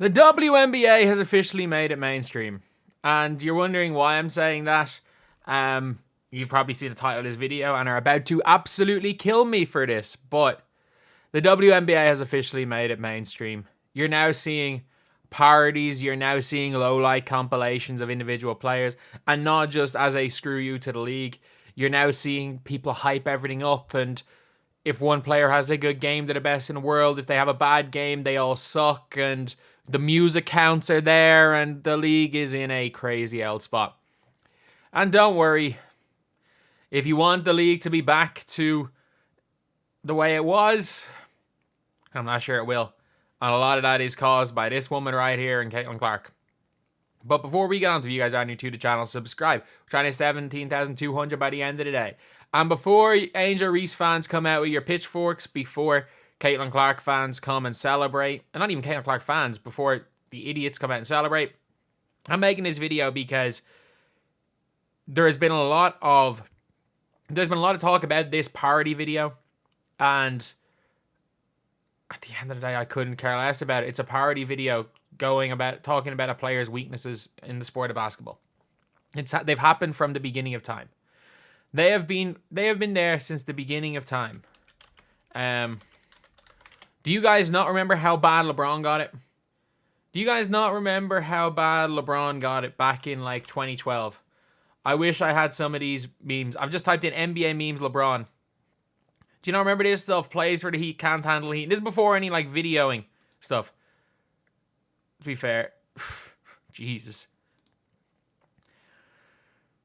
The WNBA has officially made it mainstream. And you're wondering why I'm saying that. You probably see the title of this video and are about to absolutely kill me for this. But the WNBA has officially made it mainstream. You're now seeing parodies. You're now seeing low-light compilations of individual players. And not just as a screw you to the league. You're now seeing people hype everything up. And if one player has a good game, they're the best in the world. If they have a bad game, they all suck. And the music counts are there, and the league is in a crazy old spot. And don't worry, if you want the league to be back to the way it was, I'm not sure it will. And a lot of that is caused by this woman right here and Caitlin Clark. But before we get on to, if you guys are new to the channel, subscribe. We're trying to 17,200 by the end of the day. And before Angel Reese fans come out with your pitchforks, before Caitlin Clark fans come and celebrate, and not even Caitlin Clark fans, before the idiots come out and celebrate, I'm making this video because there's been a lot of talk about this parody video, and at the end of the day, I couldn't care less about it. It's a parody video talking about a player's weaknesses in the sport of basketball. They've happened from the beginning of time. They have been there since the beginning of time. Do you guys not remember how bad LeBron got it? Do you guys not remember how bad LeBron got it back in like 2012? I wish I had some of these memes. I've just typed in NBA memes LeBron. Do you not remember this stuff? Plays for the Heat, can't handle the Heat. This is before any like videoing stuff. To be fair. Jesus.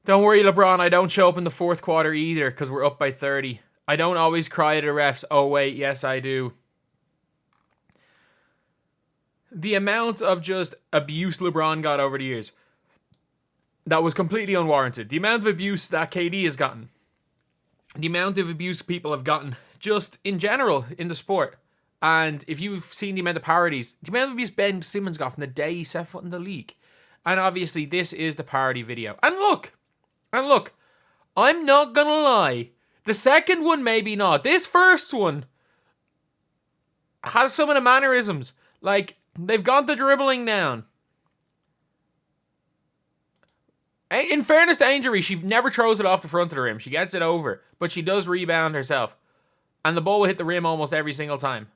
Don't worry, LeBron. I don't show up in the fourth quarter either because we're up by 30. I don't always cry at the refs. Oh, wait. Yes, I do. The amount of just abuse LeBron got over the years, that was completely unwarranted. The amount of abuse that KD has gotten, the amount of abuse people have gotten just in general in the sport, and if you've seen the amount of parodies, the amount of abuse Ben Simmons got from the day he set foot in the league. And obviously this is the parody video. And look, I'm not gonna lie, the second one maybe not. This first one has some of the mannerisms. Like, they've got the dribbling down. In fairness to Angel Reese, she never throws it off the front of the rim. She gets it over, but she does rebound herself. And the ball will hit the rim almost every single time.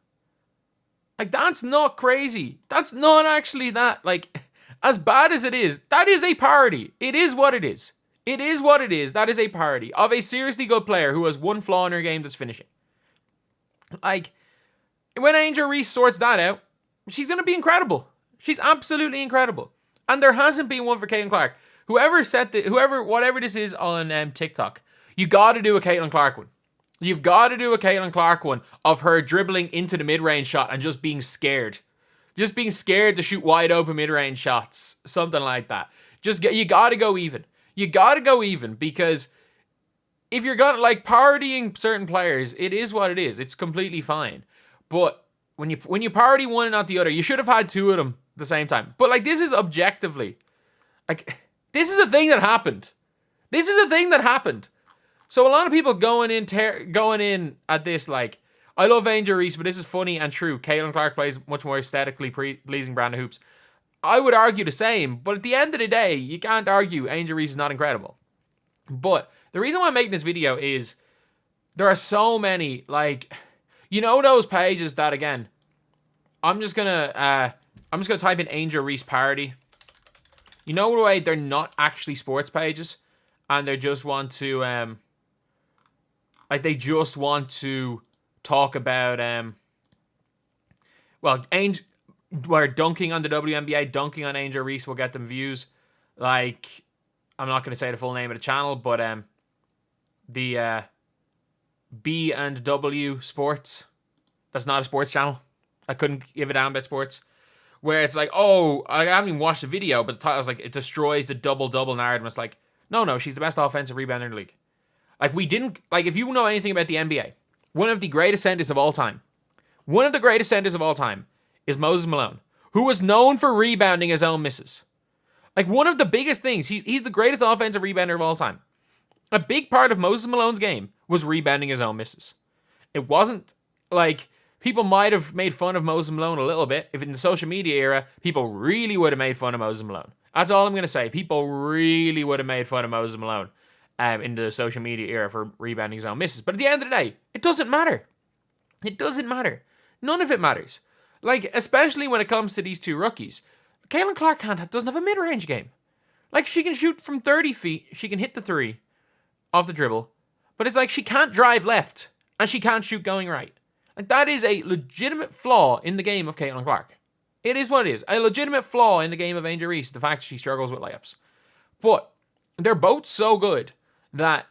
Like, that's not crazy. That's not actually that. Like, as bad as it is, that is a parody. It is what it is. It is what it is. That is a parody of a seriously good player who has one flaw in her game that's finishing. Like, when Angel Reese sorts that out, she's going to be incredible. She's absolutely incredible. And there hasn't been one for Caitlin Clark. Whatever this is on TikTok, you got to do a Caitlin Clark one. You've got to do a Caitlin Clark one of her dribbling into the mid-range shot and just being scared. Just being scared to shoot wide open mid-range shots. Something like that. You got to go even. You got to go even, because if you're gonna like parodying certain players, it is what it is. It's completely fine. But when you parody one and not the other, you should have had two of them at the same time. But like, this is objectively, like, this is a thing that happened. This is a thing that happened. So a lot of people going in at this like, I love Angel Reese, but this is funny and true. Caitlin Clark plays much more aesthetically pleasing brand of hoops. I would argue the same, but at the end of the day, you can't argue Angel Reese is not incredible. But the reason why I'm making this video is there are so many, like, you know, those pages that, again, I'm just gonna type in Angel Reese parody. You know the way they're not actually sports pages, and they just want to they just want to talk about where dunking on the WNBA, dunking on Angel Reese will get them views. Like, I'm not going to say the full name of the channel, but the B&W Sports. That's not a sports channel. I couldn't give a damn about sports. Where it's like, oh, I haven't even watched the video, but the title's like, it destroys the double-double narrative. It's like, no, she's the best offensive rebounder in the league. Like, if you know anything about the NBA, one of the greatest centers of all time is Moses Malone, who was known for rebounding his own misses. Like, one of the biggest things, he's the greatest offensive rebounder of all time. A big part of Moses Malone's game was rebounding his own misses. It wasn't like People might have made fun of Moses Malone a little bit. If in the social media era, people really would have made fun of Moses Malone. That's all I'm going to say. People really would have made fun of Moses Malone in the social media era for rebounding his own misses. But at the end of the day, it doesn't matter. It doesn't matter. None of it matters. Like, especially when it comes to these two rookies. Caitlin Clark doesn't have a mid-range game. Like, she can shoot from 30 feet. She can hit the three off the dribble. But it's like she can't drive left. And she can't shoot going right. Like, that is a legitimate flaw in the game of Caitlin Clark. It is what it is. A legitimate flaw in the game of Angel Reese. The fact that she struggles with layups. But they're both so good that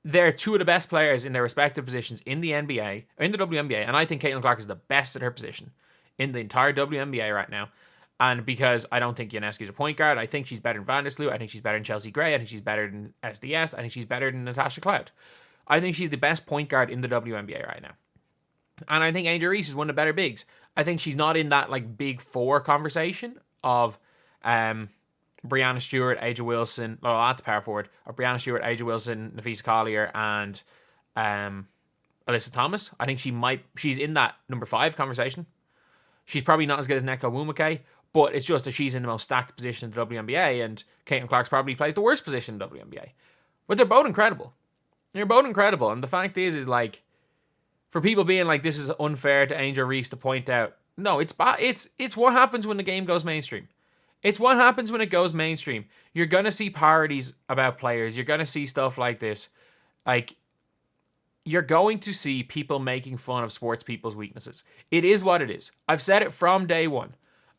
they're two of the best players in their respective positions in the NBA, or in the WNBA. And I think Caitlin Clark is the best at her position in the entire WNBA right now. And because I don't think Ionescu's a point guard, I think she's better than Vandersloot. I think she's better than Chelsea Gray. I think she's better than SDS. I think she's better than Natasha Cloud. I think she's the best point guard in the WNBA right now. And I think Angel Reese is one of the better bigs. I think she's not in that like big four conversation of Breanna Stewart, Aja Wilson, well, at the power forward, or Breanna Stewart, Aja Wilson, Nafisa Collier, and Alyssa Thomas. I think she's in that number 5 conversation. She's probably not as good as Neko Wumake, but it's just that she's in the most stacked position in the WNBA, and Caitlin Clark probably plays the worst position in the WNBA. But they're both incredible. They're both incredible, and the fact is like, for people being like, this is unfair to Angel Reese to point out, no, it's what happens when the game goes mainstream. It's what happens when it goes mainstream. You're going to see parodies about players. You're going to see stuff like this. Like, you're going to see people making fun of sports people's weaknesses. It is what it is. I've said it from day one.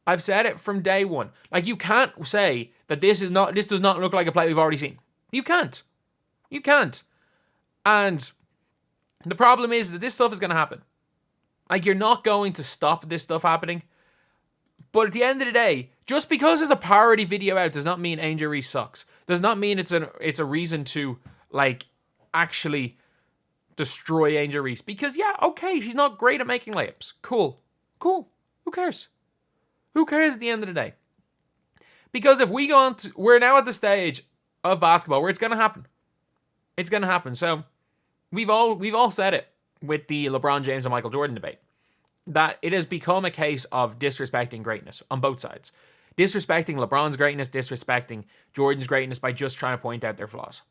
Like, you can't say that this does not look like a play we've already seen. You can't. And the problem is that this stuff is going to happen. Like, you're not going to stop this stuff happening. But at the end of the day, just because there's a parody video out does not mean Angel Reese sucks. Does not mean it's a reason to, like, actually destroy Angel Reese. Because, yeah, okay, she's not great at making layups. Cool. Who cares? Who cares at the end of the day? Because if we go on to, we're now at the stage of basketball where it's going to happen. It's going to happen. So we've all said it with the LeBron James and Michael Jordan debate, that it has become a case of disrespecting greatness on both sides. Disrespecting LeBron's greatness, disrespecting Jordan's greatness by just trying to point out their flaws.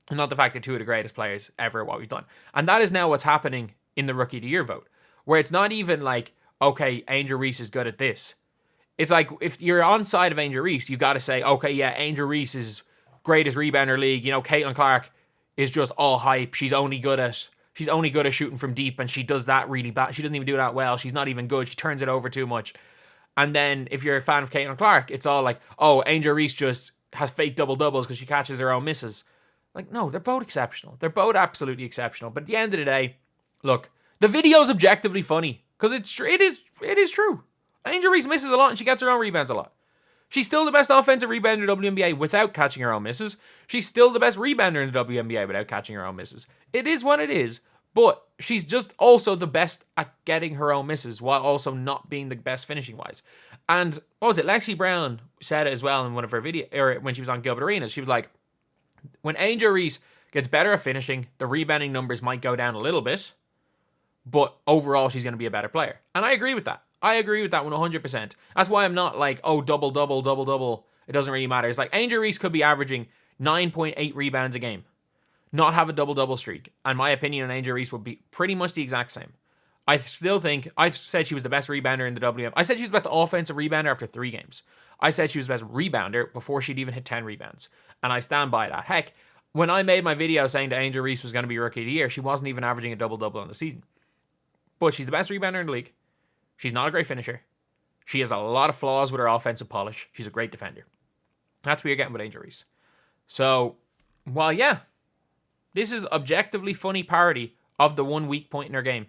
And not the fact that two of the greatest players ever at what we've done. And that is now what's happening in the Rookie of the Year vote, where it's not even like, okay, Angel Reese is good at this. It's like, if you're on side of Angel Reese, you've got to say, okay, yeah, Angel Reese is greatest rebounder league. You know, Caitlin Clark is just all hype. She's only good at shooting from deep, and she does that really bad. She doesn't even do that well. She's not even good. She turns it over too much. And then if you're a fan of Caitlin Clark, it's all like, oh, Angel Reese just has fake double-doubles because she catches her own misses. Like, no, they're both exceptional. They're both absolutely exceptional. But at the end of the day, look, the video's objectively funny because it is true. Angel Reese misses a lot and she gets her own rebounds a lot. She's still the best offensive rebounder in the WNBA without catching her own misses. She's still the best rebounder in the WNBA without catching her own misses. It is what it is, but she's just also the best at getting her own misses while also not being the best finishing-wise. And what was it? Lexi Brown said it as well in one of her videos, or when she was on Gilbert Arenas. She was like, when Angel Reese gets better at finishing, the rebounding numbers might go down a little bit, but overall she's going to be a better player. And I agree with that. I agree with that 100%. That's why I'm not like, oh, double. It doesn't really matter. It's like Angel Reese could be averaging 9.8 rebounds a game, not have a double streak. And my opinion on Angel Reese would be pretty much the exact same. I still think, I said she was the best rebounder in the WM. I said she was the best offensive rebounder after 3 games. I said she was the best rebounder before she'd even hit 10 rebounds. And I stand by that. Heck, when I made my video saying that Angel Reese was going to be Rookie of the Year, she wasn't even averaging a double-double on the season. But she's the best rebounder in the league. She's not a great finisher. She has a lot of flaws with her offensive polish. She's a great defender. That's what you're getting with Angel Reese. So, while yeah, this is objectively funny parody of the one weak point in her game,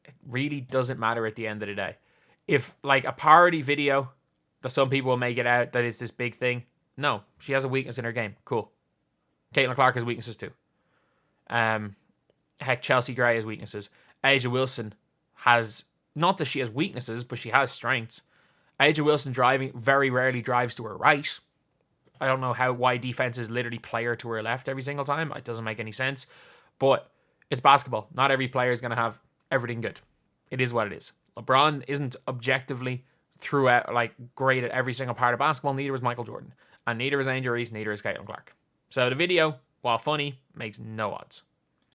it really doesn't matter at the end of the day. If, like, a parody video that some people will make it out that it's this big thing, no, she has a weakness in her game. Cool. Caitlin Clark has weaknesses too. Heck, Chelsea Gray has weaknesses. Aja Wilson has, not that she has weaknesses, but she has strengths. Aja Wilson very rarely drives to her right. I don't know why defenses literally play her to her left every single time. It doesn't make any sense. But it's basketball. Not every player is going to have everything good. It is what it is. LeBron isn't objectively throughout like great at every single part of basketball. Neither is Michael Jordan, and neither is Angel Reese. Neither is Caitlin Clark. So the video, while funny, makes no odds.